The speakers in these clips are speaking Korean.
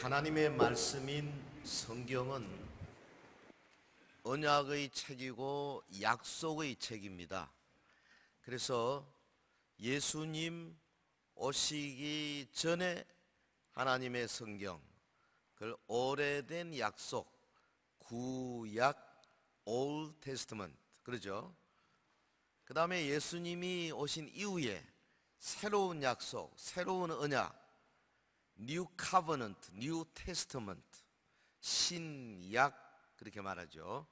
하나님의 말씀인 성경은 언약의 책이고 약속의 책입니다. 그래서 예수님 오시기 전에 하나님의 성경, 그 오래된 약속, 구약, Old Testament, 그러죠. 그 다음에 예수님이 오신 이후에 새로운 약속, 새로운 언약, New Covenant, New Testament, 신약, 그렇게 말하죠.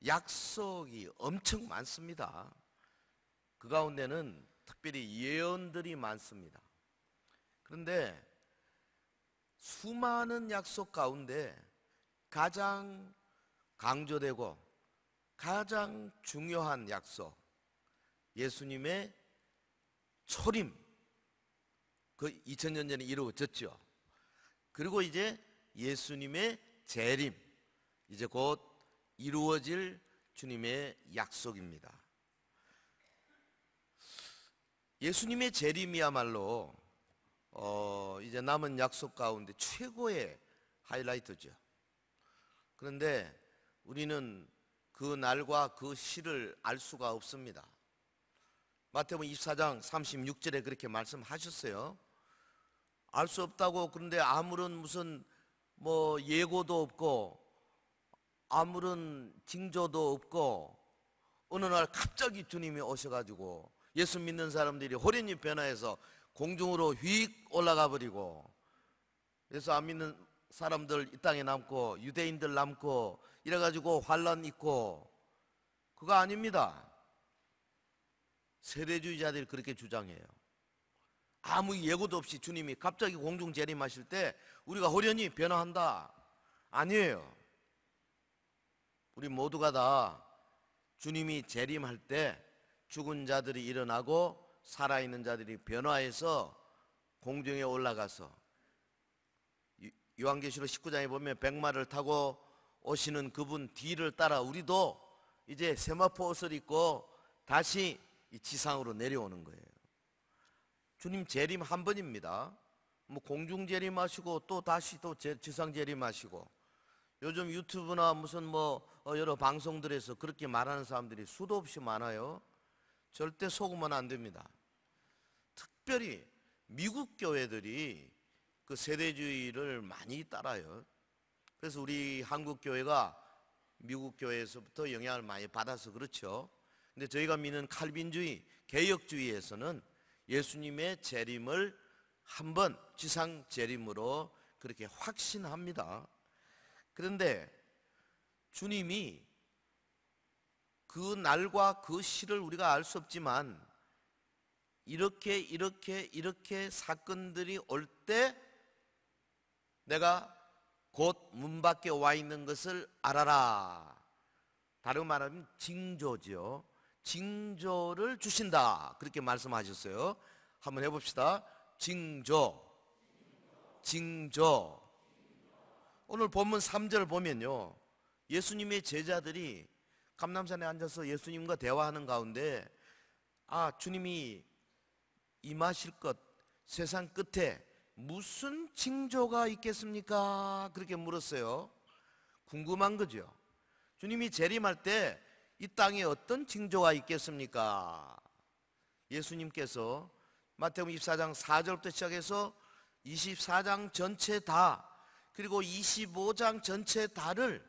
약속이 엄청 많습니다. 그 가운데는 특별히 예언들이 많습니다. 그런데 수많은 약속 가운데 가장 강조되고 가장 중요한 약속, 예수님의 초림, 그 2000년 전에 이루어졌죠. 그리고 이제 예수님의 재림, 이제 곧 이루어질 주님의 약속입니다. 예수님의 재림이야말로 이제 남은 약속 가운데 최고의 하이라이트죠. 그런데 우리는 그 날과 그 시를 알 수가 없습니다. 마태복음 24장 36절에 그렇게 말씀하셨어요. 알 수 없다고. 그런데 아무런 무슨 예고도 없고 아무런 징조도 없고 어느 날 갑자기 주님이 오셔가지고 예수 믿는 사람들이 호련히 변화해서 공중으로 휙 올라가 버리고, 예수 안 믿는 사람들 이 땅에 남고 유대인들 남고 이래가지고 환란 있고, 그거 아닙니다. 세대주의자들이 그렇게 주장해요. 아무 예고도 없이 주님이 갑자기 공중 재림하실 때 우리가 호련히 변화한다. 아니에요. 우리 모두가 다 주님이 재림할 때 죽은 자들이 일어나고 살아있는 자들이 변화해서 공중에 올라가서, 요한계시록 19장에 보면 백마를 타고 오시는 그분 뒤를 따라 우리도 이제 세마포 옷을 입고 다시 이 지상으로 내려오는 거예요. 주님 재림 한 번입니다. 공중 재림하시고 또 다시 또 지상 재림하시고, 요즘 유튜브나 무슨 여러 방송들에서 그렇게 말하는 사람들이 수도 없이 많아요. 절대 속으면 안 됩니다. 특별히 미국 교회들이 그 세대주의를 많이 따라요. 그래서 우리 한국 교회가 미국 교회에서부터 영향을 많이 받아서 그렇죠. 근데 저희가 믿는 칼빈주의, 개혁주의에서는 예수님의 재림을 한번 지상 재림으로 그렇게 확신합니다. 그런데 주님이 그 날과 그 시를 우리가 알 수 없지만 이렇게 사건들이 올 때 내가 곧 문 밖에 와 있는 것을 알아라. 다른 말하면 징조죠. 징조를 주신다, 그렇게 말씀하셨어요. 한번 해봅시다. 징조. 오늘 본문 3절 보면요, 예수님의 제자들이 감람산에 앉아서 예수님과 대화하는 가운데 주님이 임하실 것, 세상 끝에 무슨 징조가 있겠습니까? 그렇게 물었어요. 궁금한 거죠. 주님이 재림할 때 이 땅에 어떤 징조가 있겠습니까? 예수님께서 마태복음 24장 4절부터 시작해서 24장 전체 다, 그리고 25장 전체 다를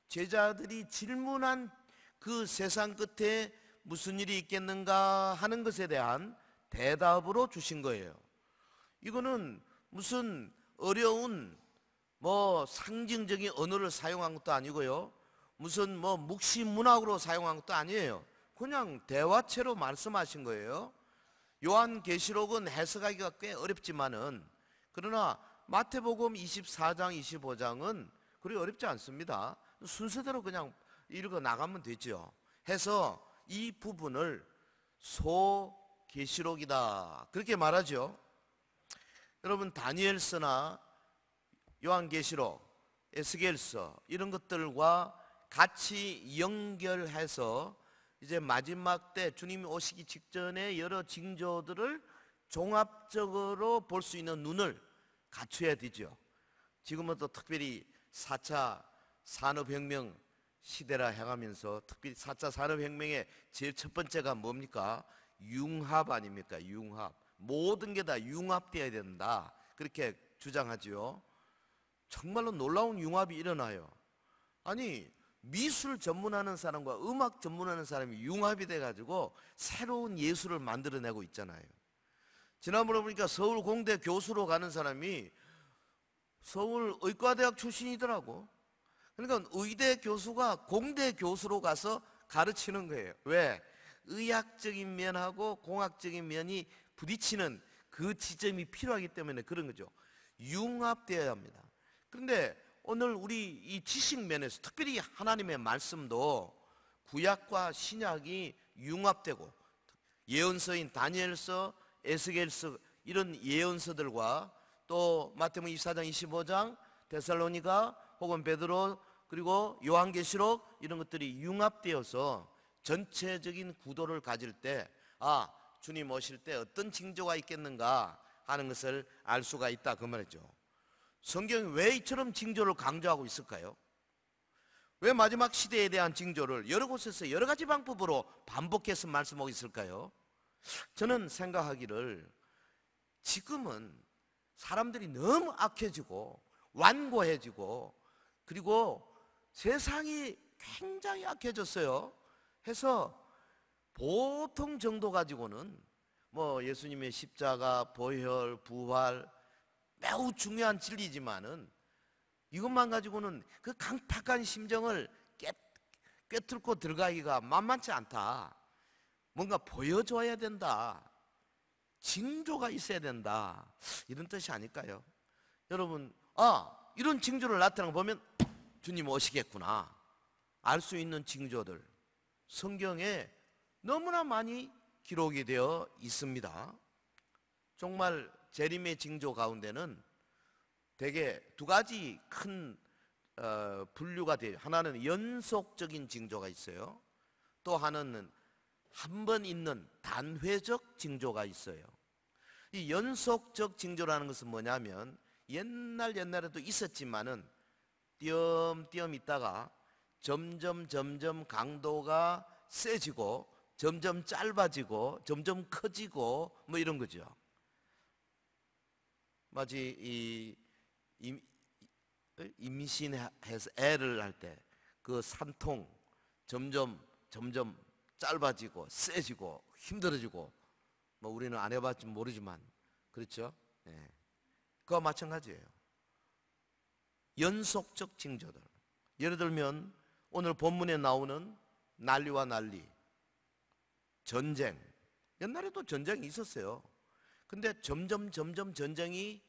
제자들이 질문한 그 세상 끝에 무슨 일이 있겠는가 하는 것에 대한 대답으로 주신 거예요. 이거는 무슨 어려운 상징적인 언어를 사용한 것도 아니고요, 무슨 묵시문학으로 사용한 것도 아니에요. 그냥 대화체로 말씀하신 거예요. 요한계시록은 해석하기가 꽤 어렵지만은, 그러나 마태복음 24장 25장은 그리 어렵지 않습니다. 순서대로 그냥 읽어 나가면 되죠. 해서 이 부분을 소계시록이다, 그렇게 말하죠. 여러분, 다니엘서나 요한계시록, 에스겔서 이런 것들과 같이 연결해서 이제 마지막 때 주님이 오시기 직전에 여러 징조들을 종합적으로 볼 수 있는 눈을 갖춰야 되죠. 지금은 또 특별히 4차 산업혁명 시대라 해가면서 특별히 4차 산업혁명의 제일 첫 번째가 뭡니까? 융합 아닙니까? 융합. 모든 게 다 융합되어야 된다, 그렇게 주장하지요. 정말로 놀라운 융합이 일어나요. 아니, 미술 전문하는 사람과 음악 전문하는 사람이 융합이 돼가지고 새로운 예술을 만들어내고 있잖아요. 지난번에 보니까 서울 공대 교수로 가는 사람이 서울 의과대학 출신이더라고. 그러니까 의대 교수가 공대 교수로 가서 가르치는 거예요. 왜? 의학적인 면하고 공학적인 면이 부딪히는 그 지점이 필요하기 때문에 그런 거죠. 융합되어야 합니다. 그런데 오늘 우리 이 지식 면에서 특별히 하나님의 말씀도 구약과 신약이 융합되고, 예언서인 다니엘서, 에스겔서, 이런 예언서들과 또 마태복음 24장 25장, 데살로니가 혹은 베드로, 그리고 요한계시록, 이런 것들이 융합되어서 전체적인 구도를 가질 때, 아, 주님 오실 때 어떤 징조가 있겠는가 하는 것을 알 수가 있다, 그 말이죠. 성경이 왜 이처럼 징조를 강조하고 있을까요? 왜 마지막 시대에 대한 징조를 여러 곳에서 여러 가지 방법으로 반복해서 말씀하고 있을까요? 저는 생각하기를 지금은 사람들이 너무 악해지고 완고해지고, 그리고 세상이 굉장히 악해졌어요. 해서 보통 정도 가지고는 뭐 예수님의 십자가, 보혈, 부활 매우 중요한 진리지만은 이것만 가지고는 그 강팍한 심정을 꿰뚫고 들어가기가 만만치 않다. 뭔가 보여줘야 된다, 징조가 있어야 된다, 이런 뜻이 아닐까요? 여러분, 이런 징조를 나타나는 거 보면 주님 오시겠구나 알 수 있는 징조들 성경에 너무나 많이 기록이 되어 있습니다. 정말 재림의 징조 가운데는 대개 두 가지 큰 분류가 돼요. 하나는 연속적인 징조가 있어요. 또 하나는 한 번 있는 단회적 징조가 있어요. 이 연속적 징조라는 것은 뭐냐면 옛날에도 있었지만은 띄엄띄엄 있다가 점점 강도가 세지고 점점 짧아지고 점점 커지고 뭐 이런 거죠. 마치 임신해서 애를 할 때 그 산통 점점 짧아지고 세지고 힘들어지고, 뭐 우리는 안 해봤지 모르지만 그렇죠. 네. 그와 마찬가지예요. 연속적 징조들. 예를 들면 오늘 본문에 나오는 난리와 난리, 전쟁. 옛날에도 전쟁이 있었어요. 근데 점점 전쟁이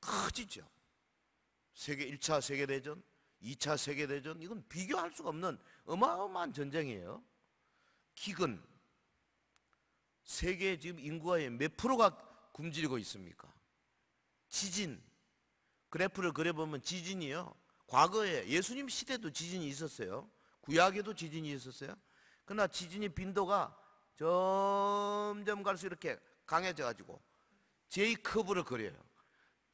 커지죠. 1차 세계대전, 2차 세계대전, 이건 비교할 수가 없는 어마어마한 전쟁이에요. 기근, 세계 지금 인구의 몇 프로가 굶주리고 있습니까? 지진, 그래프를 그려보면 지진이요, 과거에 예수님 시대도 지진이 있었어요. 구약에도 지진이 있었어요. 그러나 지진의 빈도가 점점 갈수록 이렇게 강해져 가지고 J커브를 그려요.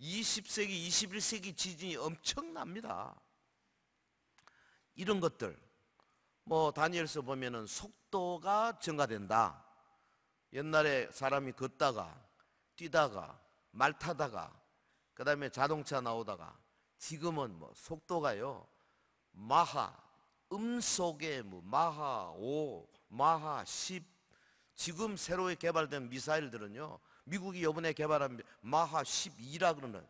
20세기, 21세기 지진이 엄청납니다. 이런 것들, 뭐 다니엘서 보면은 속도가 증가된다. 옛날에 사람이 걷다가 뛰다가 말 타다가 그 다음에 자동차 나오다가 지금은 뭐 속도가요, 마하, 음속에 뭐 마하 5, 마하 10, 지금 새로 개발된 미사일들은요, 미국이 이번에 개발한 마하 12라 그러는,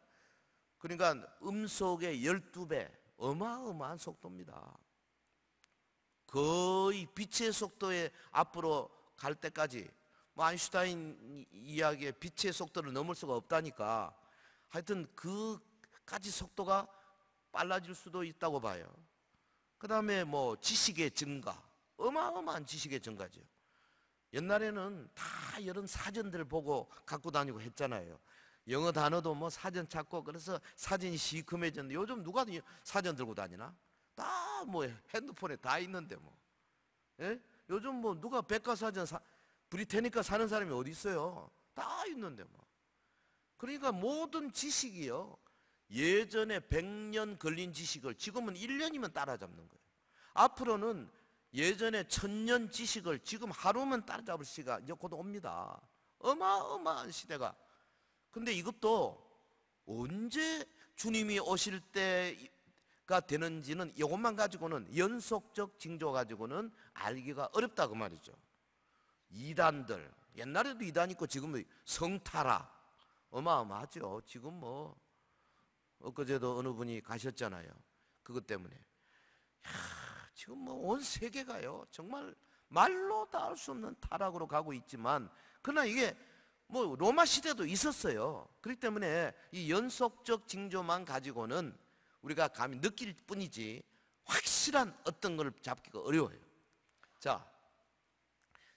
그러니까 음속의 12배, 어마어마한 속도입니다. 거의 빛의 속도에 앞으로 갈 때까지, 뭐 아인슈타인 이야기에 빛의 속도를 넘을 수가 없다니까, 하여튼 그까지 속도가 빨라질 수도 있다고 봐요. 그 다음에 뭐 지식의 증가, 어마어마한 지식의 증가죠. 옛날에는 다 이런 사전들 보고 갖고 다니고 했잖아요. 영어 단어도 뭐 사전 찾고, 그래서 사전이 시커매졌는데 요즘 누가 사전 들고 다니나? 다 뭐 핸드폰에 다 있는데 뭐. 예? 요즘 뭐 누가 백과사전 브리테니카 사는 사람이 어디 있어요? 다 있는데 뭐. 그러니까 모든 지식이요, 예전에 100년 걸린 지식을 지금은 1년이면 따라잡는 거예요. 앞으로는 예전에 1000년 지식을 지금 하루면 따라잡을 시기가 이제 곧 옵니다. 어마어마한 시대가. 근데 이것도 언제 주님이 오실 때가 되는지는 이것만 가지고는, 연속적 징조 가지고는 알기가 어렵다 그 말이죠. 이단들, 옛날에도 이단 있고 지금은 성타라, 어마어마하죠. 지금 뭐 엊그제도 어느 분이 가셨잖아요. 그것 때문에. 지금 뭐 온 세계가요, 정말 말로 다 할 수 없는 타락으로 가고 있지만, 그러나 이게 뭐 로마 시대도 있었어요. 그렇기 때문에 이 연속적 징조만 가지고는 우리가 감히 느낄 뿐이지 확실한 어떤 걸 잡기가 어려워요. 자,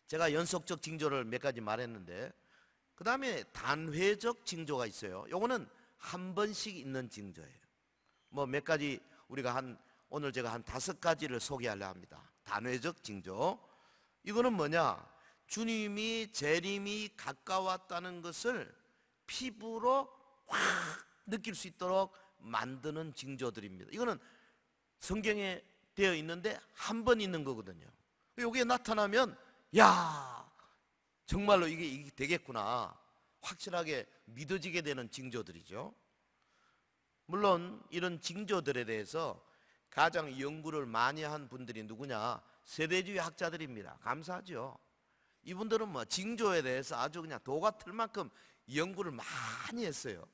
제가 연속적 징조를 몇 가지 말했는데, 그 다음에 단회적 징조가 있어요. 요거는 한 번씩 있는 징조예요. 뭐 몇 가지 우리가 오늘 제가 한 5가지를 소개하려 합니다. 단회적 징조. 이거는 뭐냐? 주님이 재림이 가까웠다는 것을 피부로 확 느낄 수 있도록 만드는 징조들입니다. 이거는 성경에 되어 있는데 한 번 있는 거거든요. 여기에 나타나면 야, 정말로 이게 되겠구나, 확실하게 믿어지게 되는 징조들이죠. 물론 이런 징조들에 대해서 가장 연구를 많이 한 분들이 누구냐? 세대주의 학자들입니다. 감사하죠. 이분들은 뭐 징조에 대해서 아주 그냥 도 같을 만큼 연구를 많이 했어요.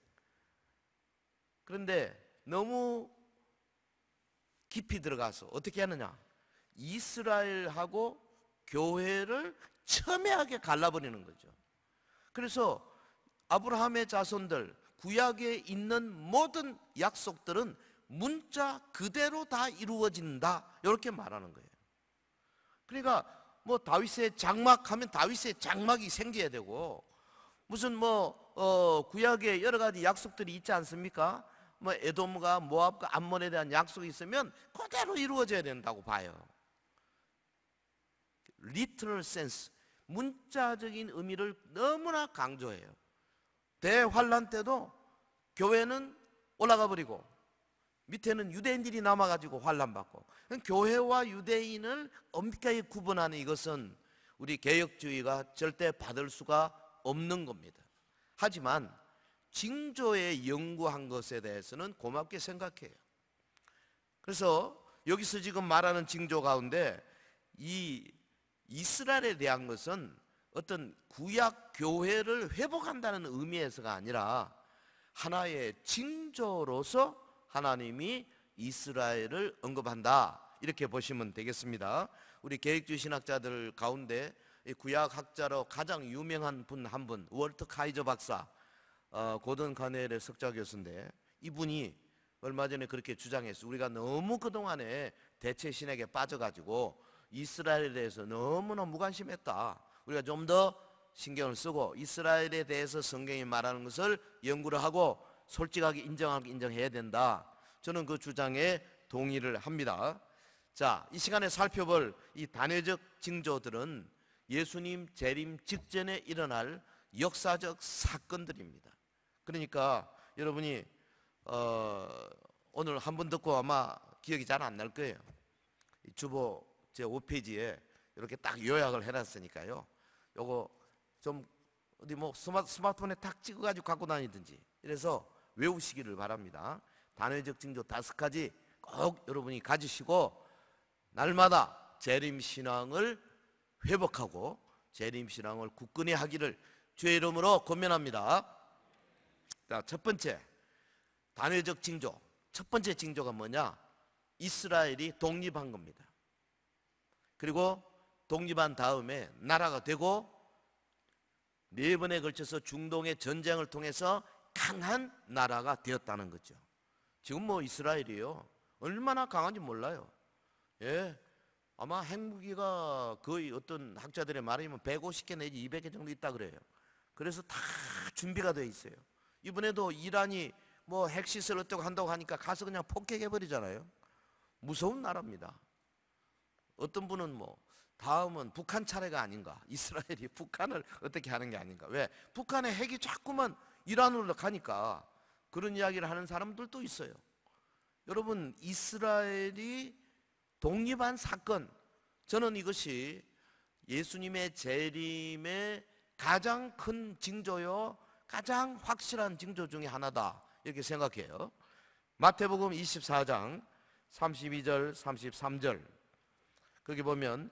그런데 너무 깊이 들어가서 어떻게 하느냐? 이스라엘하고 교회를 첨예하게 갈라버리는 거죠. 그래서 아브라함의 자손들, 구약에 있는 모든 약속들은 문자 그대로 다 이루어진다, 이렇게 말하는 거예요. 그러니까 뭐 다윗의 장막 하면 다윗의 장막이 생겨야 되고, 무슨 구약에 여러 가지 약속들이 있지 않습니까? 뭐 에돔과 모압과 암몬에 대한 약속이 있으면 그대로 이루어져야 된다고 봐요. literal sense, 문자적인 의미를 너무나 강조해요. 대환란 때도 교회는 올라가 버리고 밑에는 유대인들이 남아가지고 환란받고, 교회와 유대인을 엄격하게 구분하는 이것은 우리 개혁주의가 절대 받을 수가 없는 겁니다. 하지만 징조에 연구한 것에 대해서는 고맙게 생각해요. 그래서 여기서 지금 말하는 징조 가운데 이 이스라엘에 대한 것은 어떤 구약 교회를 회복한다는 의미에서가 아니라 하나의 징조로서 하나님이 이스라엘을 언급한다, 이렇게 보시면 되겠습니다. 우리 개혁주의 신학자들 가운데 구약학자로 가장 유명한 분 한 분, 월트 카이저 박사, 고든 카넬의 석좌 교수인데, 이분이 얼마 전에 그렇게 주장했어요. 우리가 너무 그동안에 대체 신학에 빠져가지고 이스라엘에 대해서 너무나 무관심했다. 우리가 좀 더 신경을 쓰고 이스라엘에 대해서 성경이 말하는 것을 연구를 하고 솔직하게 인정해야 된다. 저는 그 주장에 동의를 합니다. 자, 이 시간에 살펴볼 이 단회적 징조들은 예수님 재림 직전에 일어날 역사적 사건들입니다. 그러니까 여러분이 오늘 한 번 듣고 아마 기억이 잘 안 날 거예요. 주보 제 5페이지에 이렇게 딱 요약을 해놨으니까요. 요거 좀 어디 뭐 스마트폰에 탁 찍어가지고 갖고 다니든지 이래서 외우시기를 바랍니다. 단회적 징조 5가지 꼭 여러분이 가지시고 날마다 재림신앙을 회복하고 재림신앙을 굳건히 하기를 주의 이름으로 권면합니다. 자, 첫 번째 단회적 징조, 첫 번째 징조가 뭐냐? 이스라엘이 독립한 겁니다. 그리고 독립한 다음에 나라가 되고 4번에 걸쳐서 중동의 전쟁을 통해서 강한 나라가 되었다는 거죠. 지금 뭐 이스라엘이요, 얼마나 강한지 몰라요. 예, 아마 핵무기가 거의 어떤 학자들의 말이면 150개 내지 200개 정도 있다 그래요. 그래서 다 준비가 되어 있어요. 이번에도 이란이 뭐 핵시설 어쩌고 한다고 하니까 가서 그냥 폭격해 버리잖아요. 무서운 나라입니다. 어떤 분은 뭐 다음은 북한 차례가 아닌가, 이스라엘이 북한을 어떻게 하는 게 아닌가. 왜? 북한의 핵이 자꾸만 이란으로 가니까 그런 이야기를 하는 사람들도 있어요. 여러분, 이스라엘이 독립한 사건, 저는 이것이 예수님의 재림의 가장 큰 징조요, 가장 확실한 징조 중에 하나다, 이렇게 생각해요. 마태복음 24장 32절 33절, 거기 보면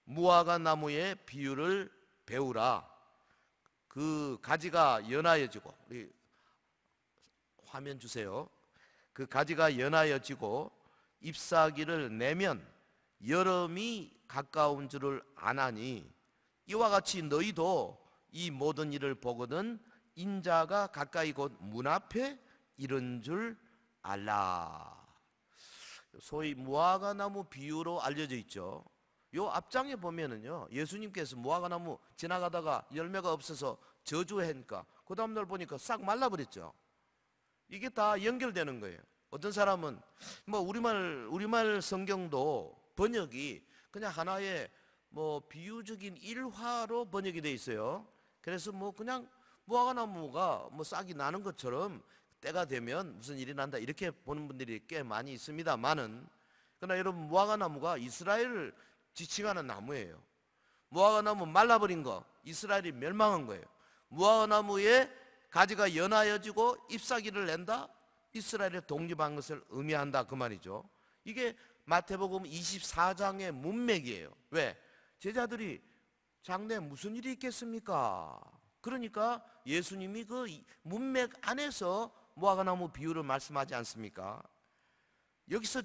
무화과 나무의 비유를 배우라. 그 가지가 연하여지고, 우리 화면 주세요. 그 가지가 연하여지고 잎사귀를 내면 여름이 가까운 줄을 아나니 이와 같이 너희도 이 모든 일을 보거든 인자가 가까이 곧 문 앞에 이른 줄 알라. 소위 무화과 나무 비유로 알려져 있죠. 요 앞장에 보면은요, 예수님께서 무화과 나무 지나가다가 열매가 없어서 저주하니까 그 다음날 보니까 싹 말라버렸죠. 이게 다 연결되는 거예요. 어떤 사람은 뭐 우리말 성경도 번역이 그냥 하나의 뭐 비유적인 일화로 번역이 돼 있어요. 그래서 뭐 그냥 무화과 나무가 뭐 싹이 나는 것처럼 때가 되면 무슨 일이 난다, 이렇게 보는 분들이 꽤 많이 있습니다만은, 그러나 여러분, 무화과 나무가 이스라엘을 지칭하는 나무예요. 무화과 나무 말라버린 거, 이스라엘이 멸망한 거예요. 무화과 나무에 가지가 연하여지고 잎사귀를 낸다, 이스라엘의 독립한 것을 의미한다, 그 말이죠. 이게 마태복음 24장의 문맥이에요. 왜? 제자들이 장래에 무슨 일이 있겠습니까? 그러니까 예수님이 그 문맥 안에서 무화과나무 비유를 말씀하지 않습니까? 여기서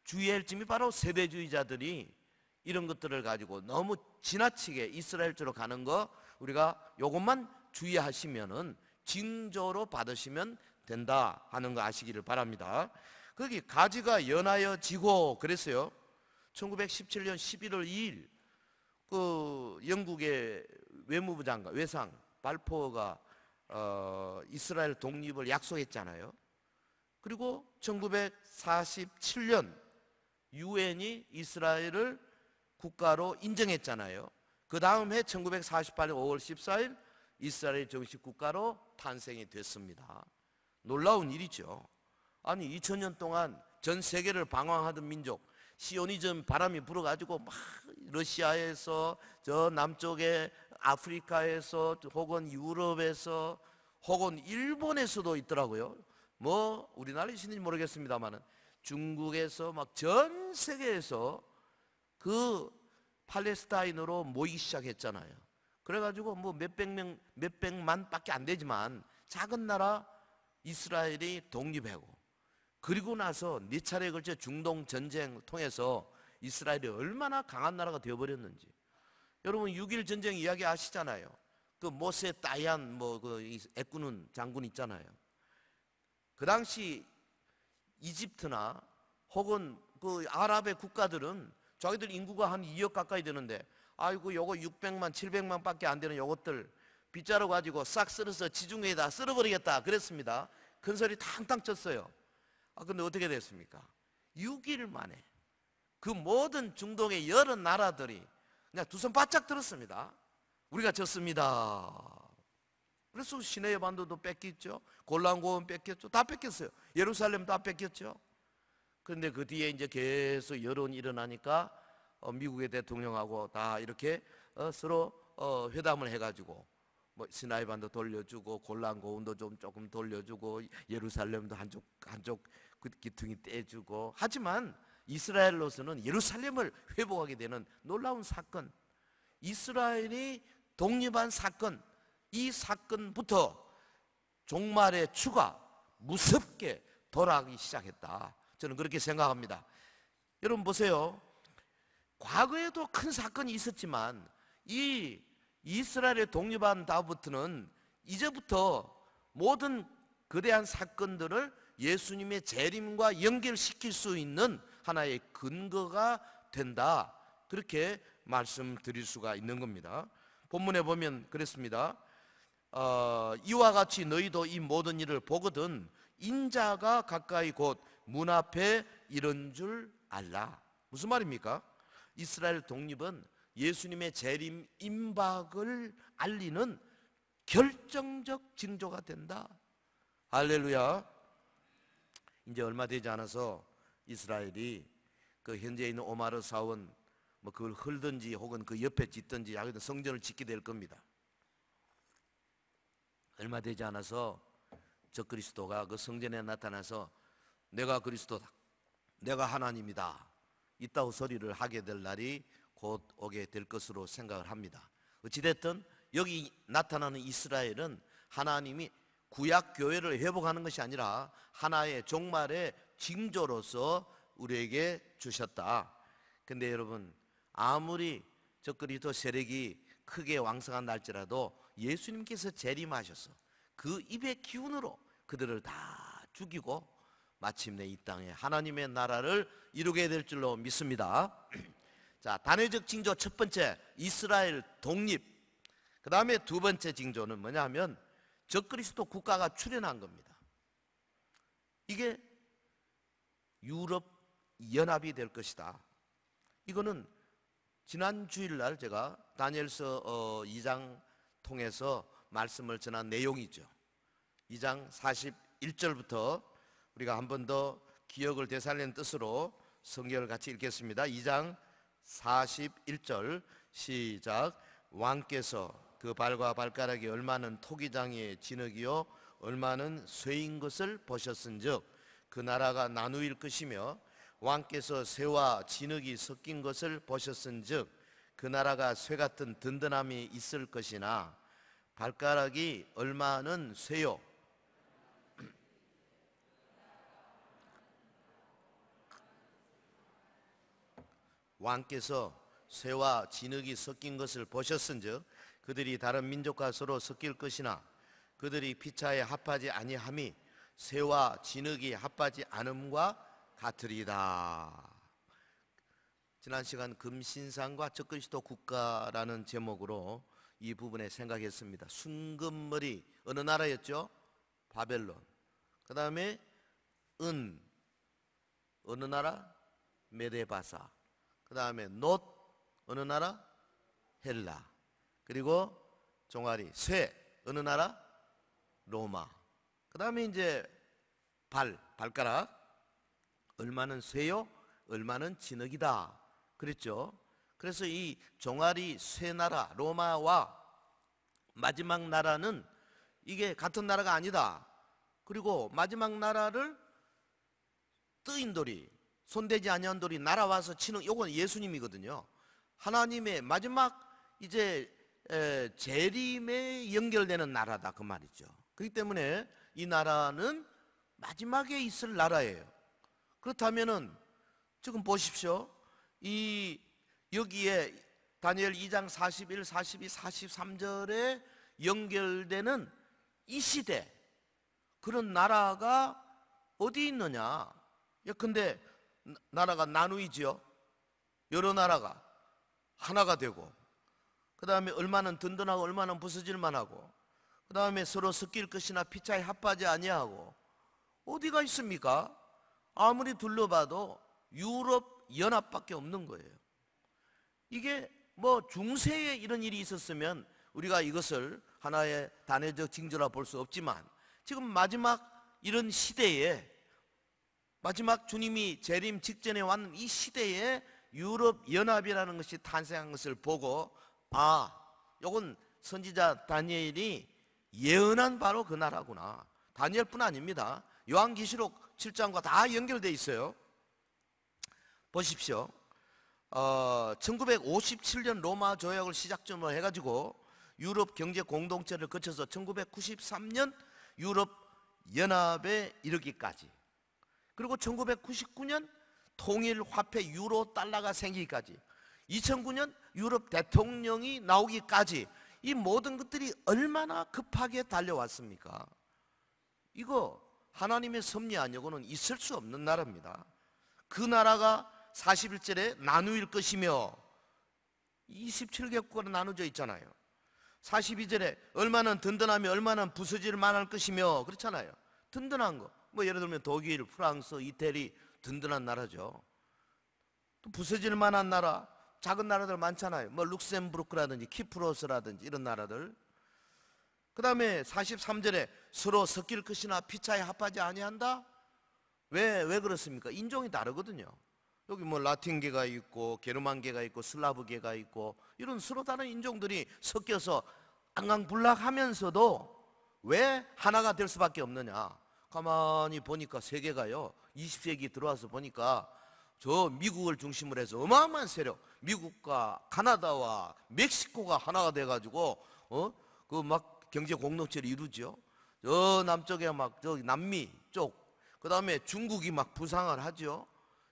주의할 점이 바로 세대주의자들이 이런 것들을 가지고 너무 지나치게 이스라엘적으로 가는 거, 우리가 이것만 주의하시면은 징조로 받으시면 된다 하는 거 아시기를 바랍니다. 거기 가지가 연하여지고 그랬어요. 1917년 11월 2일 그 영국의 외무부 장관 외상 발포가 이스라엘 독립을 약속했잖아요. 그리고 1947년 유엔이 이스라엘을 국가로 인정했잖아요. 그 다음 해 1948년 5월 14일 이스라엘이 정식 국가로 탄생이 됐습니다. 놀라운 일이죠. 아니 2000년 동안 전 세계를 방황하던 민족, 시오니즘 바람이 불어가지고 막 러시아에서 저 남쪽에 아프리카에서 혹은 유럽에서 혹은 일본에서도 있더라고요. 뭐 우리나라에 있는지 모르겠습니다만은 중국에서 막 전 세계에서 그 팔레스타인으로 모이기 시작했잖아요. 그래가지고 뭐 몇백만밖에 안 되지만 작은 나라 이스라엘이 독립하고, 그리고 나서 네 차례에 걸쳐 중동 전쟁을 통해서 이스라엘이 얼마나 강한 나라가 되어버렸는지. 여러분 6.1 전쟁 이야기 아시잖아요. 그 모세 다얀 그 애꾸는 장군 있잖아요. 그 당시 이집트나 혹은 그 아랍의 국가들은 자기들 인구가 한 2억 가까이 되는데, 아이고 요거 600만 700만 밖에 안 되는 요것들 빗자루 가지고 싹 쓸어서 지중해에다 쓸어버리겠다 그랬습니다. 큰 소리 탕탕 쳤어요. 근데 어떻게 됐습니까? 6일 만에 그 모든 중동의 여러 나라들이 그냥 두 손 바짝 들었습니다. 우리가 졌습니다. 그래서 시내의 반도도 뺏겼죠. 골란 고원 뺏겼죠. 다 뺏겼어요. 예루살렘 다 뺏겼죠. 그런데 그 뒤에 이제 계속 여론이 일어나니까 미국의 대통령하고 다 이렇게 서로 회담을 해가지고 뭐 시나이 반도 돌려주고 골란 고원도 좀 조금 돌려주고 예루살렘도 한쪽 그 기퉁이 떼주고, 하지만 이스라엘로서는 예루살렘을 회복하게 되는 놀라운 사건, 이스라엘이 독립한 사건, 이 사건부터 종말의 추가 무섭게 돌아가기 시작했다. 저는 그렇게 생각합니다. 여러분 보세요. 과거에도 큰 사건이 있었지만 이 이스라엘의 독립한 다음부터는 이제부터 모든 거대한 사건들을 예수님의 재림과 연결시킬 수 있는 하나의 근거가 된다, 그렇게 말씀드릴 수가 있는 겁니다. 본문에 보면 그랬습니다. 이와 같이 너희도 이 모든 일을 보거든 인자가 가까이 곧 문 앞에 이른 줄 알라. 무슨 말입니까? 이스라엘 독립은 예수님의 재림 임박을 알리는 결정적 징조가 된다. 할렐루야. 이제 얼마 되지 않아서 이스라엘이 그 현재 있는 오마르 사원 뭐 그걸 헐든지 혹은 그 옆에 짓든지 하여튼 성전을 짓게 될 겁니다. 얼마 되지 않아서 적그리스도가 그 성전에 나타나서 내가 그리스도다, 내가 하나님이다, 이따구 소리를 하게 될 날이 곧 오게 될 것으로 생각을 합니다. 어찌됐든 여기 나타나는 이스라엘은 하나님이 구약 교회를 회복하는 것이 아니라 하나의 종말의 징조로서 우리에게 주셨다. 근데 여러분, 아무리 적그리스도 세력이 크게 왕성한 날짜라도 예수님께서 재림하셔서 그 입의 기운으로 그들을 다 죽이고 마침내 이 땅에 하나님의 나라를 이루게 될 줄로 믿습니다. 자, 단회적 징조 첫 번째, 이스라엘 독립. 그 다음에 두 번째 징조는 뭐냐면 적그리스도 국가가 출현한 겁니다. 이게 유럽 연합이 될 것이다. 이거는 지난 주일날 제가 다니엘서 2장 통해서 말씀을 전한 내용이죠. 2장 41절부터 우리가 한 번 더 기억을 되살리는 뜻으로 성경을 같이 읽겠습니다. 2장 41절 시작. 왕께서 그 발과 발가락이 얼마는 토기장의 진흙이요 얼마는 쇠인 것을 보셨은즉 그 나라가 나누일 것이며 왕께서 쇠와 진흙이 섞인 것을 보셨은즉 그 나라가 쇠 같은 든든함이 있을 것이나 발가락이 얼마는 쇠요 왕께서 쇠와 진흙이 섞인 것을 보셨은즉 그들이 다른 민족과 서로 섞일 것이나 그들이 피차에 합하지 아니함이 쇠와 진흙이 합하지 않음과 같으리다. 지난 시간 금신상과 적그리스도 국가라는 제목으로 이 부분에 생각했습니다. 순금머리 어느 나라였죠? 바벨론. 그 다음에 은 어느 나라? 메데바사. 그 다음에 놋 어느 나라? 헬라. 그리고 종아리 쇠 어느 나라? 로마. 그 다음에 이제 발가락 얼마는 쇠요 얼마는 진흙이다 그랬죠. 그래서 이 종아리 쇠 나라 로마와 마지막 나라는 이게 같은 나라가 아니다. 그리고 마지막 나라를 뜨인 돌이 손대지 아니한 돌이 날아와서 치는, 요건 예수님이거든요. 하나님의 마지막 이제 재림에 연결되는 나라다 그 말이죠. 그렇기 때문에 이 나라는 마지막에 있을 나라예요. 그렇다면은 지금 보십시오. 이 여기에 다니엘 2장 41, 42, 43절에 연결되는 이 시대, 그런 나라가 어디 있느냐? 예컨대 나라가 나누이죠. 여러 나라가 하나가 되고, 그 다음에 얼마는 든든하고 얼마는 부서질만 하고, 그 다음에 서로 섞일 것이나 피차에 합하지 아니하고, 어디가 있습니까? 아무리 둘러봐도 유럽 연합밖에 없는 거예요. 이게 뭐 중세에 이런 일이 있었으면 우리가 이것을 하나의 단회적 징조라 볼 수 없지만, 지금 마지막 이런 시대에, 마지막 주님이 재림 직전에 왔는 이 시대에 유럽 연합이라는 것이 탄생한 것을 보고, 아, 이건 선지자 다니엘이 예언한 바로 그 나라구나. 다니엘뿐 아닙니다. 요한계시록 7장과 다 연결되어 있어요. 보십시오. 1957년 로마 조약을 시작점으로 해가지고 유럽 경제 공동체를 거쳐서 1993년 유럽 연합에 이르기까지, 그리고 1999년 통일 화폐 유로 달러가 생기기까지, 2009년 유럽 대통령이 나오기까지, 이 모든 것들이 얼마나 급하게 달려왔습니까? 이거 하나님의 섭리 아니고는 있을 수 없는 나라입니다. 그 나라가 41절에 나누일 것이며, 27개국으로 나누어져 있잖아요. 42절에 얼마나 든든하며 얼마나 부서질 만할 것이며, 그렇잖아요. 든든한 거, 뭐 예를 들면 독일, 프랑스, 이태리 든든한 나라죠. 또 부서질 만한 나라, 작은 나라들 많잖아요. 뭐 룩셈부르크라든지 키프로스라든지 이런 나라들. 그 다음에 43절에 서로 섞일 것이나 피차에 합하지 아니한다. 왜 그렇습니까? 인종이 다르거든요. 여기 뭐 라틴계가 있고 게르만계가 있고 슬라브계가 있고 이런 서로 다른 인종들이 섞여서 앙강불락하면서도 왜 하나가 될 수밖에 없느냐? 가만히 보니까 세계가요 20세기 들어와서 보니까 저 미국을 중심으로 해서 어마어마한 세력, 미국과 카나다와 멕시코가 하나가 돼가지고 그 막 경제 공동체를 이루죠. 저 남쪽에 막 저 남미 쪽, 그 다음에 중국이 막 부상을 하죠.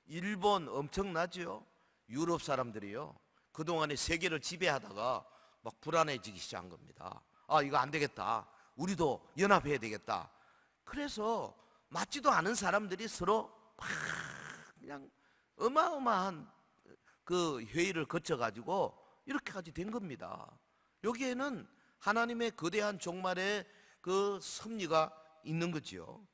일본 엄청나죠. 유럽 사람들이요 그동안에 세계를 지배하다가 막 불안해지기 시작한 겁니다. 아, 이거 안 되겠다, 우리도 연합해야 되겠다. 그래서 맞지도 않은 사람들이 서로 막 그냥 어마어마한 그 회의를 거쳐가지고 이렇게까지 된 겁니다. 여기에는 하나님의 거대한 종말의 그 섭리가 있는 거지요.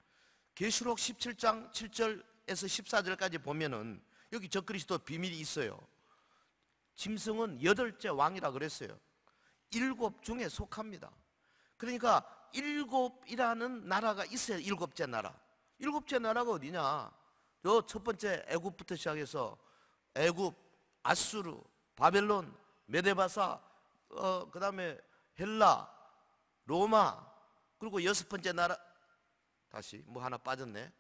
계시록 17장 7절에서 14절까지 보면은 여기 적그리스도 비밀이 있어요. 짐승은 8째 왕이라 그랬어요. 7 중에 속합니다. 그러니까 7이라는 나라가 있어요. 7째 나라. 7째 나라가 어디냐? 저 첫 번째 애굽부터 시작해서 애굽, 아수르, 바벨론, 메데바사, 그 다음에 헬라, 로마, 그리고 6번째 나라, 다시 뭐 하나 빠졌네.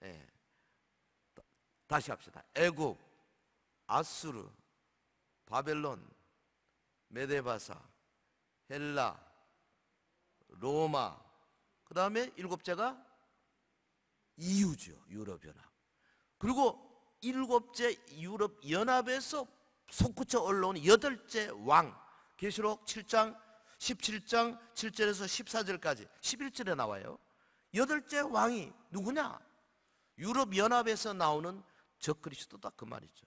예. 다시 합시다. 애굽, 아수르, 바벨론, 메데바사, 헬라, 로마, 그 다음에 7째가 EU죠. 유럽연합. 그리고 7째 유럽연합에서 솟구쳐 올라온 8째 왕, 계시록 7장 17장 7절에서 14절까지 11절에 나와요. 8째 왕이 누구냐? 유럽연합에서 나오는 적그리스도다, 그 말이죠.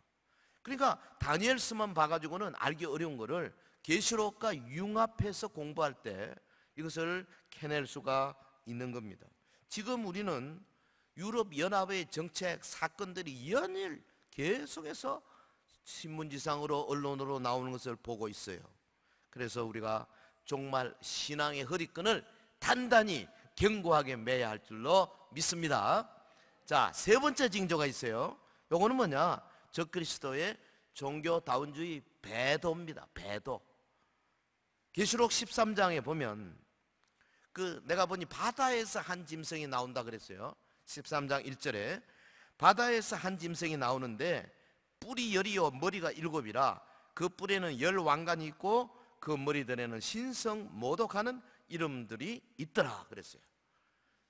그러니까 다니엘서만 봐가지고는 알기 어려운 거를 계시록과 융합해서 공부할 때 이것을 캐낼 수가 있는 겁니다. 지금 우리는 유럽연합의 정책 사건들이 연일 계속해서 신문지상으로 언론으로 나오는 것을 보고 있어요. 그래서 우리가 정말 신앙의 허리끈을 단단히 견고하게 매야 할 줄로 믿습니다. 자, 세 번째 징조가 있어요. 요거는 뭐냐? 적그리스도의 종교다운주의 배도입니다. 배도. 계시록 13장에 보면 내가 보니 바다에서 한 짐승이 나온다 그랬어요. 13장 1절에 바다에서 한 짐승이 나오는데 뿔이 10이요 머리가 7이라 그 뿔에는 10왕관이 있고 그 머리들에는 신성 모독하는 이름들이 있더라 그랬어요.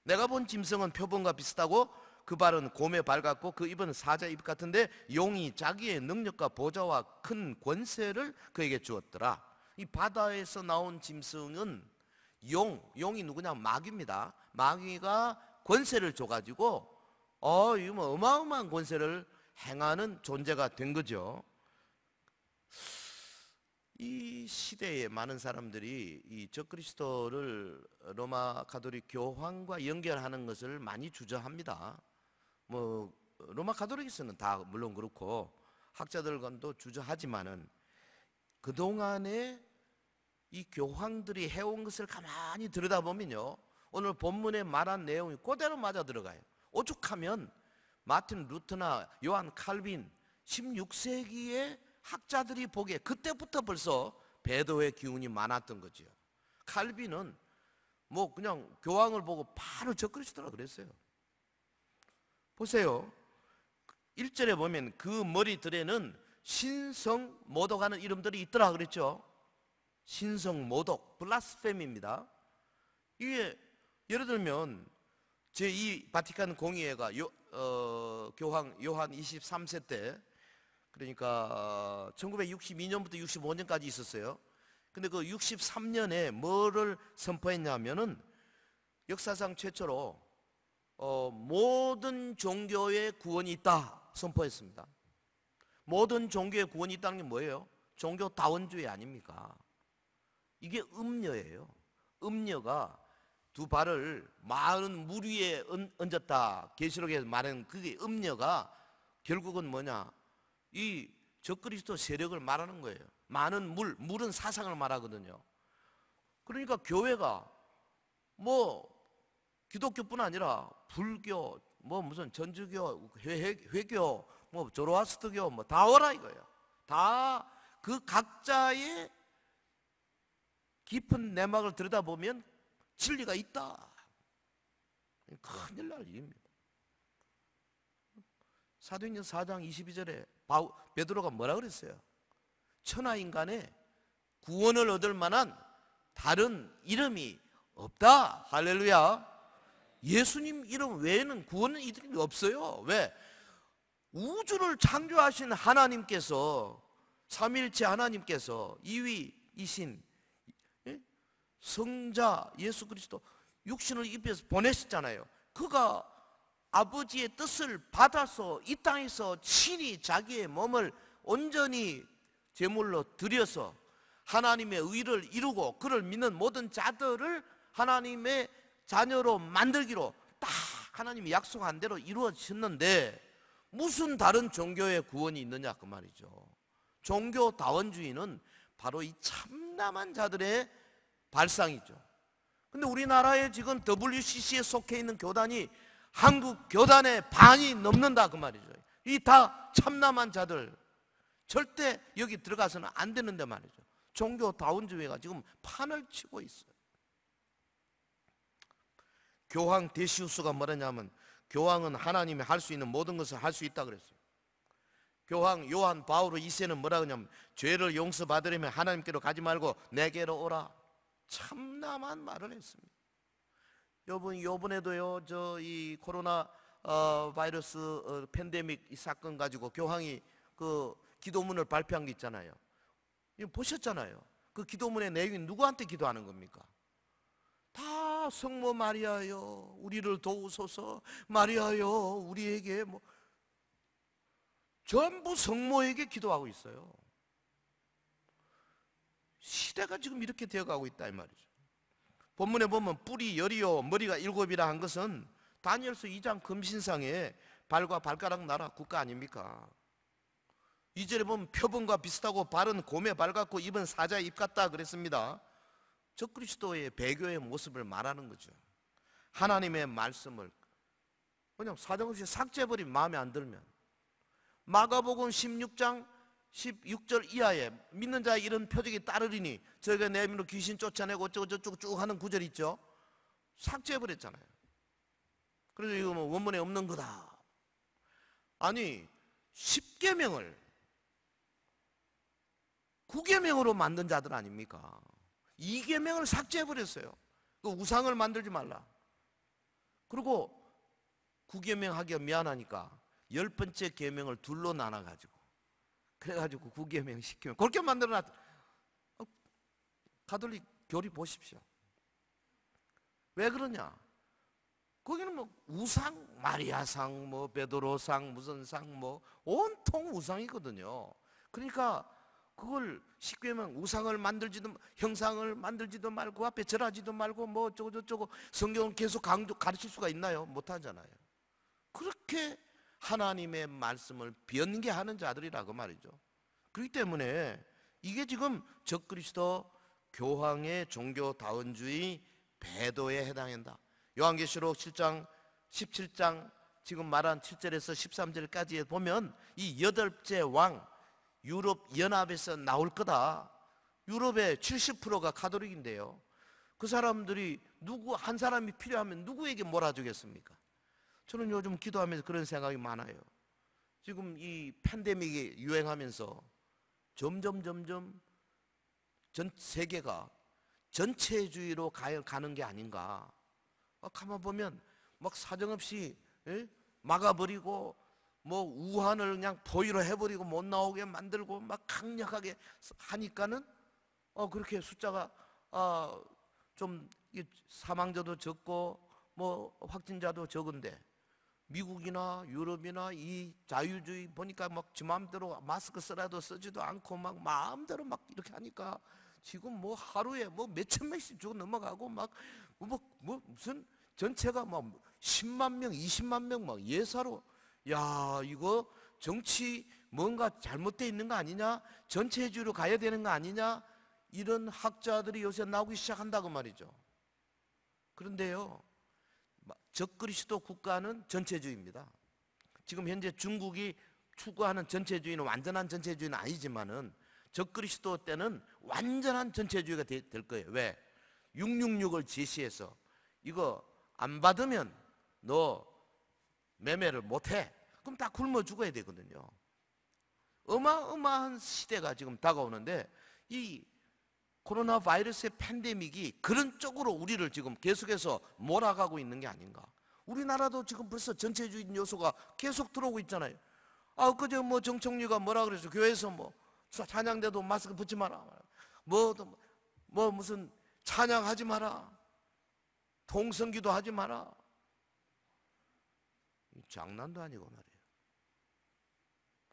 내가 본 짐승은 표범과 비슷하고 그 발은 곰의 발 같고 그 입은 사자 입 같은데 용이 자기의 능력과 보좌와 큰 권세를 그에게 주었더라. 이 바다에서 나온 짐승은 용이 누구냐? 마귀입니다. 마귀가 권세를 줘가지고 이거 뭐 어마어마한 권세를 행하는 존재가 된 거죠. 이 시대에 많은 사람들이 이 적그리스도를 로마 가톨릭 교황과 연결하는 것을 많이 주저합니다. 뭐 로마 가톨릭에서는 다 물론 그렇고 학자들과도 주저하지만은 그동안에 이 교황들이 해온 것을 가만히 들여다보면요, 오늘 본문에 말한 내용이 그대로 맞아 들어가요. 오죽하면 마틴 루터나 요한 칼빈 16세기의 학자들이 보기에 그때부터 벌써 배도의 기운이 많았던 거죠. 칼빈은 뭐 그냥 교황을 보고 바로 적그리스도라 그랬어요. 보세요. 1절에 보면 그 머리들에는 신성 모독하는 이름들이 있더라 그랬죠. 신성 모독, 블라스페미입니다. 이게 예를 들면 제2 바티칸 공의회가 교황 요한 23세 때, 그러니까 1962년부터 65년까지 있었어요. 근데 그 63년에 뭐를 선포했냐면은 역사상 최초로 모든 종교의 구원이 있다 선포했습니다. 모든 종교의 구원이 있다는 게 뭐예요? 종교다원주의 아닙니까? 이게 음녀예요. 음녀가 두 발을 많은 물 위에 얹었다. 계시록에 말하는 그게 음녀가 결국은 뭐냐? 이 적그리스도 세력을 말하는 거예요. 많은 물은 사상을 말하거든요. 그러니까 교회가 뭐 기독교뿐 아니라 불교, 뭐 무슨 전주교, 회교, 뭐 조로아스터교 뭐 다 오라 이거예요. 다 그 각자의 깊은 내막을 들여다보면 진리가 있다. 큰일 날 일입니다. 사도행전 4장 22절에 베드로가 뭐라 그랬어요? 천하인간의 구원을 얻을 만한 다른 이름이 없다. 할렐루야. 예수님 이름 외에는 구원은 이름이 없어요. 왜? 우주를 창조하신 하나님께서, 삼위일체 하나님께서 이위이신 성자 예수 그리스도 육신을 입혀서 보내셨잖아요. 그가 아버지의 뜻을 받아서 이 땅에서 친히 자기의 몸을 온전히 제물로 드려서 하나님의 의를 이루고 그를 믿는 모든 자들을 하나님의 자녀로 만들기로 딱 하나님이 약속한 대로 이루어졌는데 무슨 다른 종교의 구원이 있느냐 그 말이죠. 종교다원주의는 바로 이 참남한 자들의 발상이죠. 근데 우리나라에 지금 WCC에 속해 있는 교단이 한국 교단의 반이 넘는다 그 말이죠. 이 다 참남한 자들, 절대 여기 들어가서는 안 되는데 말이죠. 종교다원주의가 지금 판을 치고 있어요. 교황 데시우스가 뭐라냐면 교황은 하나님이 할 수 있는 모든 것을 할 수 있다 그랬어요. 교황 요한 바오로 2세는 뭐라 그러냐면 죄를 용서받으려면 하나님께로 가지 말고 내게로 오라. 참남한 말을 했습니다. 요번에도요 저 이 코로나 바이러스 팬데믹 이 사건 가지고 교황이 그 기도문을 발표한 게 있잖아요. 이거 보셨잖아요. 그 기도문의 내용이 누구한테 기도하는 겁니까? 다 성모 마리아여 우리를 도우소서, 마리아여 우리에게 뭐 전부 성모에게 기도하고 있어요. 시대가 지금 이렇게 되어가고 있다 이 말이죠. 본문에 보면 뿔이 열이요 머리가 일곱이라 한 것은 다니엘서 2장 금신상에 발과 발가락 나라 국가 아닙니까? 2절에 보면 표범과 비슷하고 발은 곰의 발 같고 입은 사자의 입 같다 그랬습니다. 적그리스도의 배교의 모습을 말하는 거죠. 하나님의 말씀을 그냥 사정없이 삭제해버리면 마음에 안 들면 마가복음 16장 16절 이하에 믿는 자의 이런 표적이 따르리니 저희가 내 이름으로 귀신 쫓아내고 어쩌고저쩌고 쭉 하는 구절 있죠. 삭제해버렸잖아요. 그래서 이거 뭐 원문에 없는 거다. 아니 10계명을 9계명으로 만든 자들 아닙니까? 2계명을 삭제해버렸어요. 그 우상을 만들지 말라. 그리고 9계명 하기가 미안하니까 10번째 계명을 둘로 나눠가지고 그래가지고 9계명 10계명 그렇게 만들어놨. 가톨릭 교리 보십시오. 왜 그러냐? 거기는 뭐 우상, 마리아상, 뭐 베드로상, 무슨 상, 뭐 온통 우상이거든요. 그러니까 그걸 10계명 우상을 만들지도 형상을 만들지도 말고 그 앞에 절하지도 말고 뭐 어쩌고저쩌고 성경을 계속 가르칠 수가 있나요? 못하잖아요. 그렇게 하나님의 말씀을 변개하는 자들이라고 말이죠. 그렇기 때문에 이게 지금 적그리스도 교황의 종교다원주의 배도에 해당한다. 요한계시록 7장 17장 지금 말한 7절에서 13절까지 보면 이 8째 왕 유럽 연합에서 나올 거다. 유럽의 70%가 가톨릭인데요. 그 사람들이 누구 한 사람이 필요하면 누구에게 몰아주겠습니까? 저는 요즘 기도하면서 그런 생각이 많아요. 지금 이 팬데믹이 유행하면서 점점 전 세계가 전체주의로 가는 게 아닌가. 가만 보면 막 사정없이 막아버리고 뭐 우한을 그냥 포위로 해버리고 못 나오게 만들고 막 강력하게 하니까는 그렇게 숫자가 좀 사망자도 적고 뭐 확진자도 적은데 미국이나 유럽이나 이 자유주의 보니까 막 지 마음대로 마스크 쓰라도 쓰지도 않고 막 마음대로 막 이렇게 하니까 지금 뭐 하루에 뭐 몇천 명씩 죽어 넘어가고 막 뭐 무슨 전체가 막 10만 명, 20만 명 막 예사로 야 이거 정치 뭔가 잘못되어 있는 거 아니냐? 전체주의로 가야 되는 거 아니냐? 이런 학자들이 요새 나오기 시작한다고 말이죠. 그런데요, 적그리스도 국가는 전체주의입니다. 지금 현재 중국이 추구하는 전체주의는 완전한 전체주의는 아니지만은 적그리스도 때는 완전한 전체주의가 될 거예요. 왜? 666을 제시해서 이거 안 받으면 너 매매를 못해. 그럼 다 굶어 죽어야 되거든요. 어마어마한 시대가 지금 다가오는데 이 코로나 바이러스의 팬데믹이 그런 쪽으로 우리를 지금 계속해서 몰아가고 있는 게 아닌가. 우리나라도 지금 벌써 전체주의 요소가 계속 들어오고 있잖아요. 그저 뭐 정청래가 뭐라 그랬어? 교회에서 뭐 찬양대도 마스크 붙지 마라. 뭐 무슨 찬양하지 마라. 통성기도 하지 마라. 장난도 아니고 말이에요.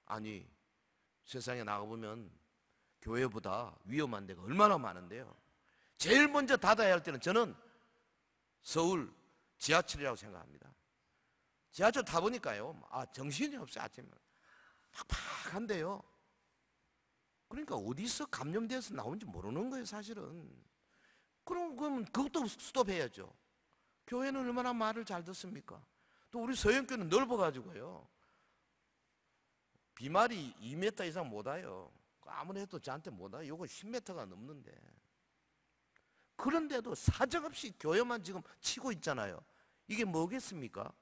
아니, 세상에 나가보면 교회보다 위험한 데가 얼마나 많은데요. 제일 먼저 닫아야 할 때는 저는 서울 지하철이라고 생각합니다. 지하철 타보니까요, 정신이 없어요. 아침에 팍팍한데요. 그러니까 어디서 감염돼서 나온지 모르는 거예요, 사실은. 그럼 그것도 스톱해야죠. 교회는 얼마나 말을 잘 듣습니까? 또 우리 서영교는 넓어가지고요, 비말이 2m 이상 못 와요. 아무래도 저한테 못 와요. 요거 10m가 넘는데. 그런데도 사정없이 교회만 지금 치고 있잖아요. 이게 뭐겠습니까?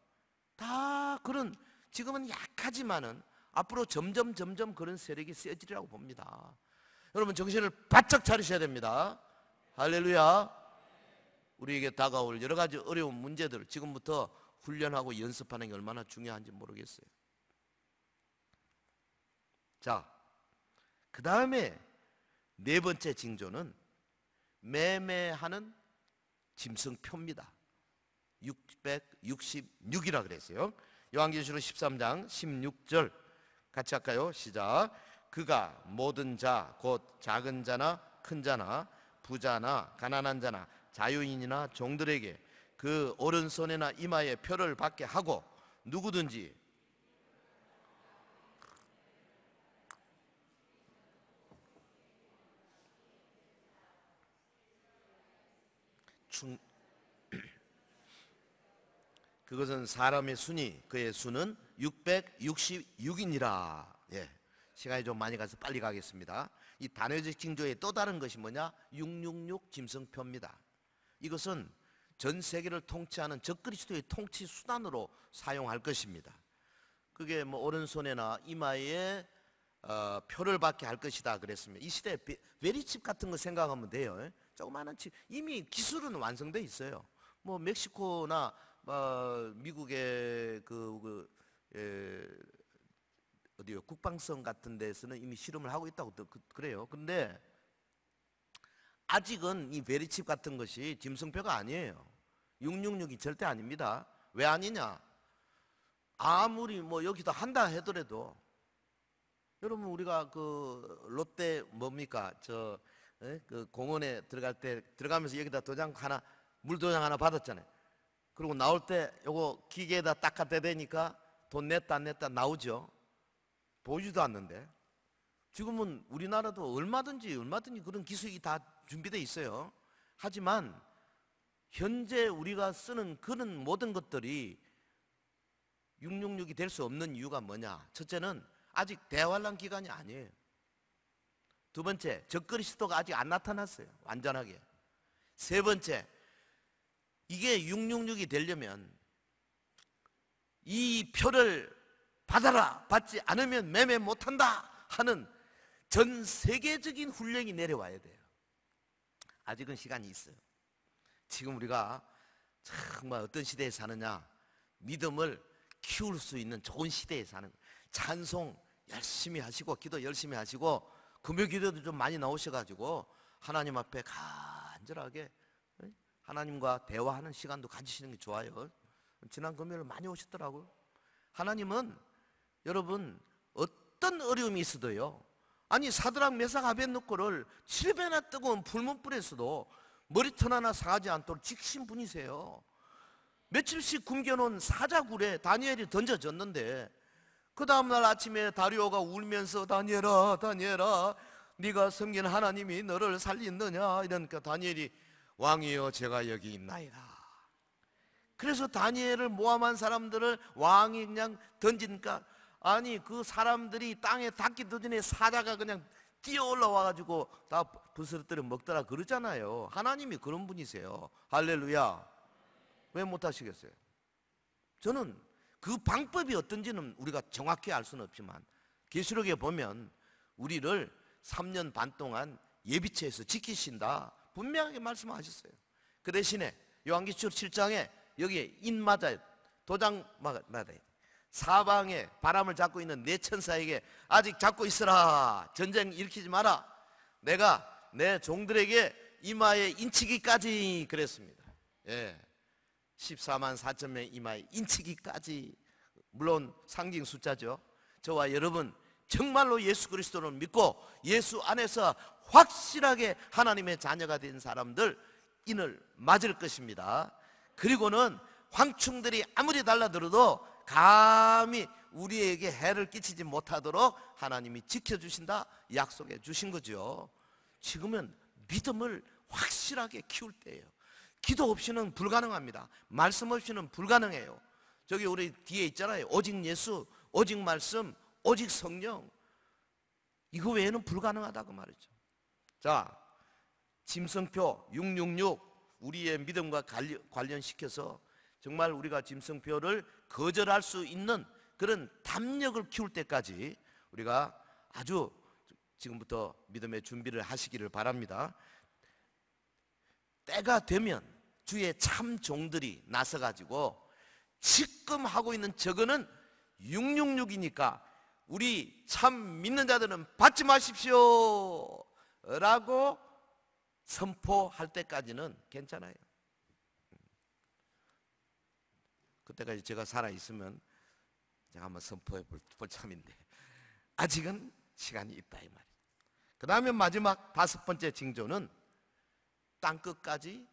다 그런, 지금은 약하지만은 앞으로 점점 그런 세력이 세지리라고 봅니다. 여러분 정신을 바짝 차리셔야 됩니다. 할렐루야. 우리에게 다가올 여러 가지 어려운 문제들을 지금부터 훈련하고 연습하는 게 얼마나 중요한지 모르겠어요. 자, 그 다음에 네 번째 징조는 매매하는 짐승표입니다. 666이라 그랬어요. 요한계시록 13장 16절 같이 할까요? 시작. 그가 모든 자, 곧 작은 자나 큰 자나 부자나 가난한 자나 자유인이나 종들에게 그 오른손이나 이마에 표를 받게 하고 누구든지 그것은 사람의 순이, 그의 수는 666이니라. 예, 시간이 좀 많이 가서 빨리 가겠습니다. 이 단회적 징조의 또 다른 것이 뭐냐? 666 짐승표입니다. 이것은 전 세계를 통치하는 적그리스도의 통치 수단으로 사용할 것입니다. 그게 뭐 오른손에나 이마에 표를 받게 할 것이다 그랬습니다. 이 시대에 베리칩 같은 거 생각하면 돼요. 조그마한 칩, 이미 기술은 완성돼 있어요. 뭐 멕시코나 미국의 어디요, 국방성 같은 데서는 이미 실험을 하고 있다고 그래요. 근데 아직은 이 베리칩 같은 것이 짐승표가 아니에요. 666이 절대 아닙니다. 왜 아니냐? 아무리 뭐 여기서 한다 하더라도, 여러분 우리가 그 롯데 뭡니까? 그 공원에 들어갈 때 들어가면서 여기다 도장 하나, 물도장 하나 받았잖아요. 그리고 나올 때 요거 기계에다 딱 갖다 대니까 돈 냈다 안 냈다 나오죠. 보이지도 않는데. 지금은 우리나라도 얼마든지 그런 기술이 다 준비되어 있어요. 하지만 현재 우리가 쓰는 그런 모든 것들이 666이 될 수 없는 이유가 뭐냐? 첫째는 아직 대환란 기간이 아니에요. 두 번째, 적그리스도가 아직 안 나타났어요, 완전하게. 세 번째, 이게 666이 되려면 이 표를 받아라, 받지 않으면 매매 못한다 하는 전 세계적인 훈련이 내려와야 돼요. 아직은 시간이 있어요. 지금 우리가 정말 어떤 시대에 사느냐? 믿음을 키울 수 있는 좋은 시대에 사는 거예요. 찬송 열심히 하시고 기도 열심히 하시고 금요 기도도 좀 많이 나오셔가지고 하나님 앞에 간절하게 하나님과 대화하는 시간도 가지시는 게 좋아요. 지난 금요일 많이 오셨더라고요. 하나님은 여러분 어떤 어려움이 있어도요, 아니 사드락 메삭 아벳느고를 7배나 뜨거운 불문불에서도 머리털 하나 상하지 않도록 지키신 분이세요. 며칠씩 굶겨놓은 사자굴에 다니엘이 던져졌는데 그 다음날 아침에 다리오가 울면서 다니엘아 네가 섬긴 하나님이 너를 살리느냐 이러니까 다니엘이 왕이여 제가 여기 있나이다 그래서 다니엘을 모함한 사람들을 왕이 그냥 던지니까, 아니 그 사람들이 땅에 닿기도 전에 사자가 그냥 뛰어 올라와가지고 다 부스러뜨려 먹더라 그러잖아요. 하나님이 그런 분이세요. 할렐루야. 왜 못하시겠어요? 저는 그 방법이 어떤지는 우리가 정확히 알 수는 없지만 계시록에 보면 우리를 3년 반 동안 예비처에서 지키신다 분명하게 말씀하셨어요. 그 대신에 요한계시록 7장에 여기에 인 맞아요. 도장 맞아요. 사방에 바람을 잡고 있는 네 천사에게 아직 잡고 있으라, 전쟁 일으키지 마라, 내가 내 종들에게 이마에 인치기까지 그랬습니다. 예, 14만 4천 명 이마에 인치기까지. 물론 상징 숫자죠. 저와 여러분 정말로 예수 그리스도를 믿고 예수 안에서 확실하게 하나님의 자녀가 된 사람들 인을 맞을 것입니다. 그리고는 황충들이 아무리 달라들어도 감히 우리에게 해를 끼치지 못하도록 하나님이 지켜주신다 약속해 주신 거죠. 지금은 믿음을 확실하게 키울 때예요. 기도 없이는 불가능합니다. 말씀 없이는 불가능해요. 저기 우리 뒤에 있잖아요. 오직 예수, 오직 말씀, 오직 성령. 이거 외에는 불가능하다고 말이죠. 자, 짐승표 666 우리의 믿음과 관련시켜서 정말 우리가 짐승표를 거절할 수 있는 그런 담력을 키울 때까지 우리가 아주 지금부터 믿음의 준비를 하시기를 바랍니다. 때가 되면 주의 참 종들이 나서가지고 지금 하고 있는 저거는 666이니까 우리 참 믿는 자들은 받지 마십시오 라고 선포할 때까지는 괜찮아요. 그때까지 제가 살아있으면 제가 한번 선포해 볼 참인데 아직은 시간이 있다 이 말이에요. 그 다음에 마지막 5번째 징조는 땅끝까지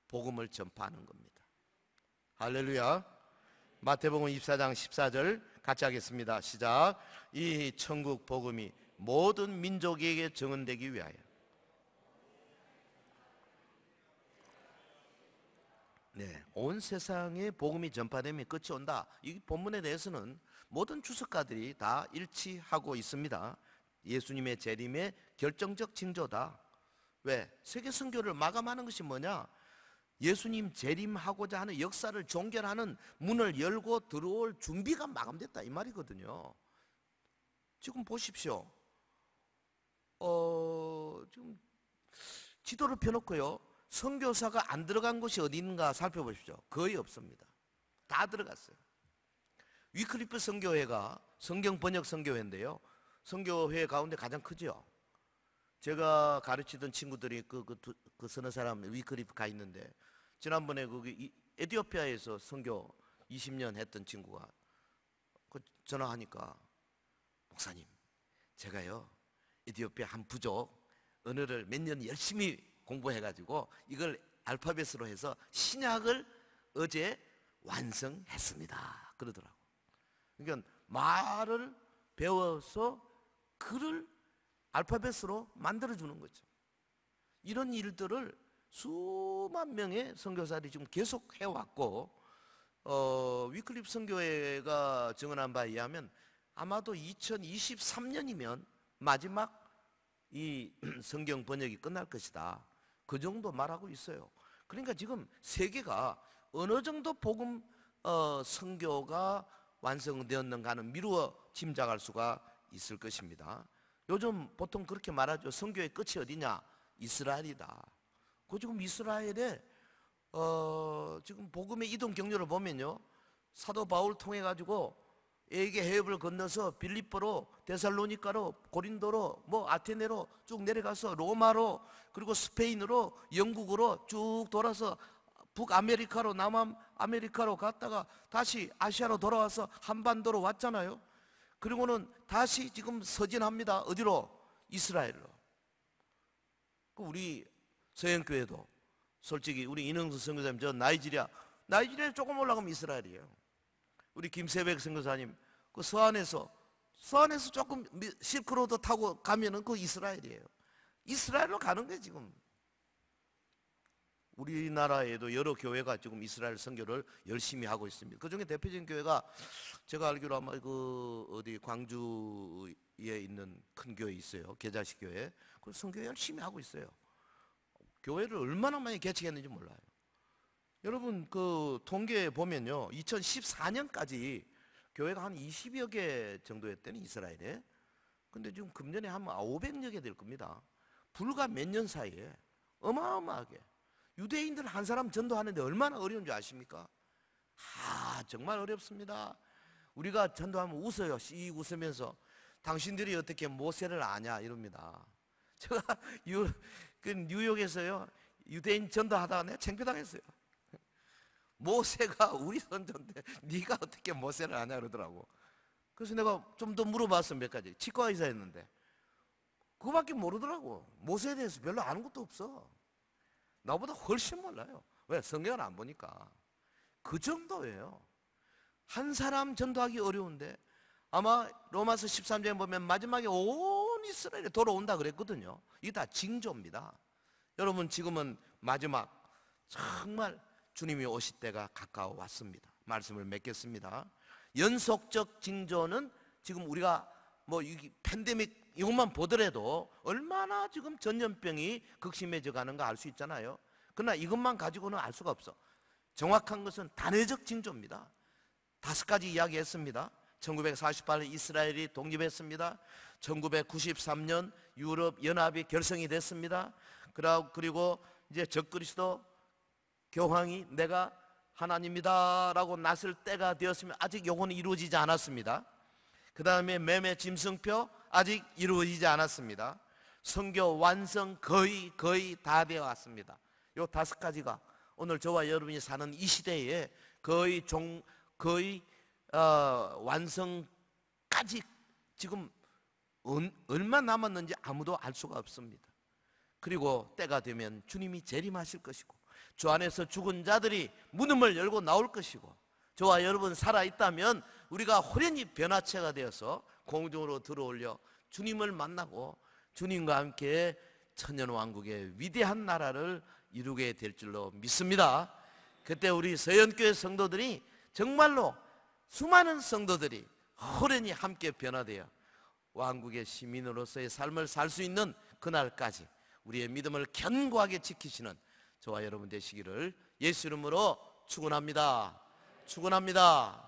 복음을 전파하는 겁니다. 할렐루야. 마태복음 24장 14절 같이 하겠습니다. 시작. 이 천국 복음이 모든 민족에게 증언되기 위하여. 네, 온 세상에 복음이 전파되면 끝이 온다. 이 본문에 대해서는 모든 주석가들이 다 일치하고 있습니다. 예수님의 재림의 결정적 징조다. 왜? 세계 선교를 마감하는 것이 뭐냐? 예수님 재림하고자 하는 역사를 종결하는 문을 열고 들어올 준비가 마감됐다 이 말이거든요. 지금 보십시오. 지금 지도를 펴놓고요, 선교사가 안 들어간 곳이 어디 있는가 살펴보십시오. 거의 없습니다. 다 들어갔어요. 위클리프 선교회가 성경 번역 선교회인데요, 선교회 가운데 가장 크죠. 제가 가르치던 친구들이 그 서너 사람 위클리프 가 있는데, 지난번에 거기 에티오피아에서 선교 20년 했던 친구가 전화하니까, 목사님 제가요 에티오피아 한 부족 언어를 몇 년 열심히 공부해가지고 이걸 알파벳으로 해서 신약을 어제 완성했습니다 그러더라고. 그러니까 말을 배워서 글을 알파벳으로 만들어주는 거죠. 이런 일들을 수만 명의 선교사들이 지금 계속 해왔고, 위클리프 선교회가 증언한 바에 의하면 아마도 2023년이면 마지막 이 성경 번역이 끝날 것이다, 그 정도 말하고 있어요. 그러니까 지금 세계가 어느 정도 복음 선교가 완성되었는가는 미루어 짐작할 수가 있을 것입니다. 요즘 보통 그렇게 말하죠. 선교의 끝이 어디냐? 이스라엘이다. 그 지금 이스라엘에 지금 복음의 이동 경로를 보면요, 사도 바울 통해 가지고 에게 해협을 건너서 빌립보로, 데살로니카로, 고린도로, 뭐 아테네로 쭉 내려가서 로마로, 그리고 스페인으로, 영국으로 쭉 돌아서 북아메리카로, 남아메리카로 갔다가 다시 아시아로 돌아와서 한반도로 왔잖아요. 그리고는 다시 지금 서진합니다. 어디로? 이스라엘로. 우리 서영교회도 솔직히 우리 인흥수 선교사님, 저 나이지리아 조금 올라가면 이스라엘이에요. 우리 김세백 선교사님 그 서안에서 조금 실크로드 타고 가면은 그 이스라엘이에요. 이스라엘로 가는 거예요 지금. 우리나라에도 여러 교회가 지금 이스라엘 선교를 열심히 하고 있습니다. 그 중에 대표적인 교회가 제가 알기로 아마 그 어디 광주에 있는 큰 교회 있어요. 계자식 교회. 그 선교 열심히 하고 있어요. 교회를 얼마나 많이 개척했는지 몰라요. 여러분 그 통계 보면요, 2014년까지 교회가 한 20여 개 정도였더니 이스라엘에. 근데 지금 금년에 한 500여 개 될 겁니다. 불과 몇 년 사이에 어마어마하게. 유대인들 한 사람 전도하는데 얼마나 어려운 줄 아십니까? 정말 어렵습니다. 우리가 전도하면 웃어요. 씩 웃으면서 당신들이 어떻게 모세를 아냐 이럽니다. 제가 뉴욕에서요 유대인 전도하다가 내가 창피당했어요. 모세가 우리 선조인데 네가 어떻게 모세를 아냐 그러더라고. 그래서 내가 좀 더 물어봤어. 몇 가지. 치과 의사였는데 그거밖에 모르더라고. 모세에 대해서 별로 아는 것도 없어. 나보다 훨씬 몰라요. 왜? 성경을 안 보니까. 그 정도예요. 한 사람 전도하기 어려운데 아마 로마서 13장에 보면 마지막에 온 이스라엘이 돌아온다 그랬거든요. 이게 다 징조입니다. 여러분 지금은 마지막 정말 주님이 오실 때가 가까워 왔습니다. 말씀을 맺겠습니다. 연속적 징조는 지금 우리가 뭐 이 팬데믹 이것만 보더라도 얼마나 지금 전염병이 극심해져 가는가 알 수 있잖아요. 그러나 이것만 가지고는 알 수가 없어. 정확한 것은 단회적 징조입니다. 5가지 이야기했습니다. 1948년 이스라엘이 독립했습니다. 1993년 유럽 연합이 결성이 됐습니다. 그리고 이제 적그리스도 교황이 내가 하나님이다 라고 나설 때가 되었으면 아직 요거는 이루어지지 않았습니다. 그 다음에 매매 짐승표 아직 이루어지지 않았습니다. 선교 완성 거의 다 되어 왔습니다. 요 5가지가 오늘 저와 여러분이 사는 이 시대에 거의 완성까지 지금 얼마 남았는지 아무도 알 수가 없습니다. 그리고 때가 되면 주님이 재림하실 것이고 주 안에서 죽은 자들이 문음을 열고 나올 것이고 저와 여러분 살아있다면 우리가 호련히 변화체가 되어서 공중으로 들어올려 주님을 만나고 주님과 함께 천년왕국의 위대한 나라를 이루게 될 줄로 믿습니다. 그때 우리 서연교회 성도들이 정말로 수많은 성도들이 호련히 함께 변화되어 왕국의 시민으로서의 삶을 살 수 있는 그날까지 우리의 믿음을 견고하게 지키시는 저와 여러분 되시기를 예수 이름으로 축원합니다. 축원합니다.